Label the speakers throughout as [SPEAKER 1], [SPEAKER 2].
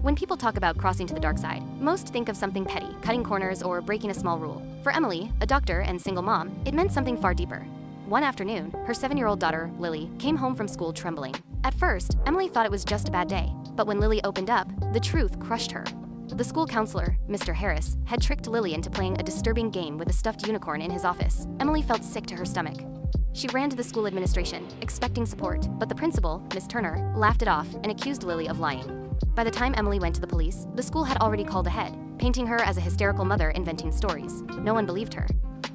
[SPEAKER 1] When people talk about crossing to the dark side, most think of something petty, cutting corners or breaking a small rule. For Emily, a doctor and single mom, it meant something far deeper. One afternoon, her 7-year-old daughter, Lily, came home from school trembling. At first, Emily thought it was just a bad day, but when Lily opened up, the truth crushed her. The school counselor, Mr. Harris, had tricked Lily into playing a disturbing game with a stuffed unicorn in his office. Emily felt sick to her stomach. She ran to the school administration, expecting support, but the principal, Miss Turner, laughed it off and accused Lily of lying. By the time Emily went to the police, the school had already called ahead, painting her as a hysterical mother inventing stories. No one believed her.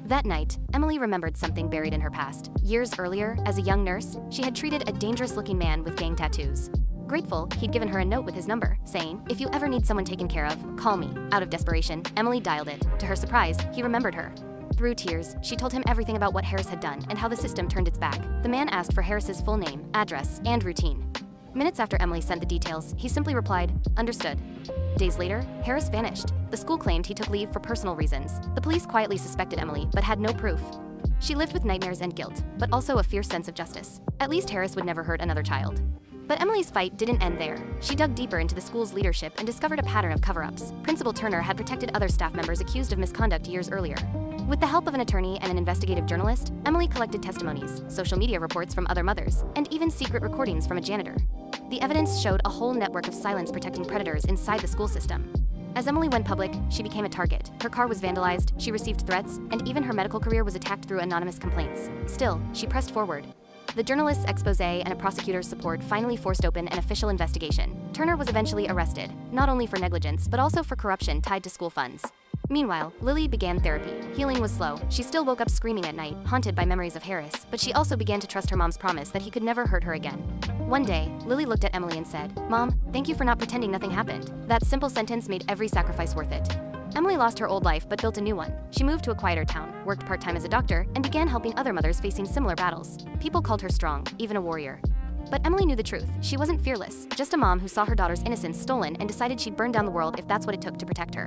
[SPEAKER 1] That night, Emily remembered something buried in her past. Years earlier, as a young nurse, she had treated a dangerous-looking man with gang tattoos. Grateful, he'd given her a note with his number, saying, "If you ever need someone taken care of, call me." Out of desperation, Emily dialed it. To her surprise, he remembered her. Through tears, she told him everything about what Harris had done and how the system turned its back. The man asked for Harris's full name, address, and routine. Minutes after Emily sent the details, he simply replied, "Understood." Days later, Harris vanished. The school claimed he took leave for personal reasons. The police quietly suspected Emily, but had no proof. She lived with nightmares and guilt, but also a fierce sense of justice. At least Harris would never hurt another child. But Emily's fight didn't end there. She dug deeper into the school's leadership and discovered a pattern of cover-ups. Principal Turner had protected other staff members accused of misconduct years earlier. With the help of an attorney and an investigative journalist, Emily collected testimonies, social media reports from other mothers, and even secret recordings from a janitor. The evidence showed a whole network of silence protecting predators inside the school system. As Emily went public, she became a target. Her car was vandalized, she received threats, and even her medical career was attacked through anonymous complaints. Still, she pressed forward. The journalist's expose and a prosecutor's support finally forced open an official investigation. Turner was eventually arrested, not only for negligence, but also for corruption tied to school funds. Meanwhile, Lily began therapy. Healing was slow. She still woke up screaming at night, haunted by memories of Harris, but she also began to trust her mom's promise that he could never hurt her again. One day, Lily looked at Emily and said, "Mom, thank you for not pretending nothing happened." That simple sentence made every sacrifice worth it. Emily lost her old life but built a new one. She moved to a quieter town, worked part-time as a doctor, and began helping other mothers facing similar battles. People called her strong, even a warrior. But Emily knew the truth. She wasn't fearless, just a mom who saw her daughter's innocence stolen and decided she'd burn down the world if that's what it took to protect her.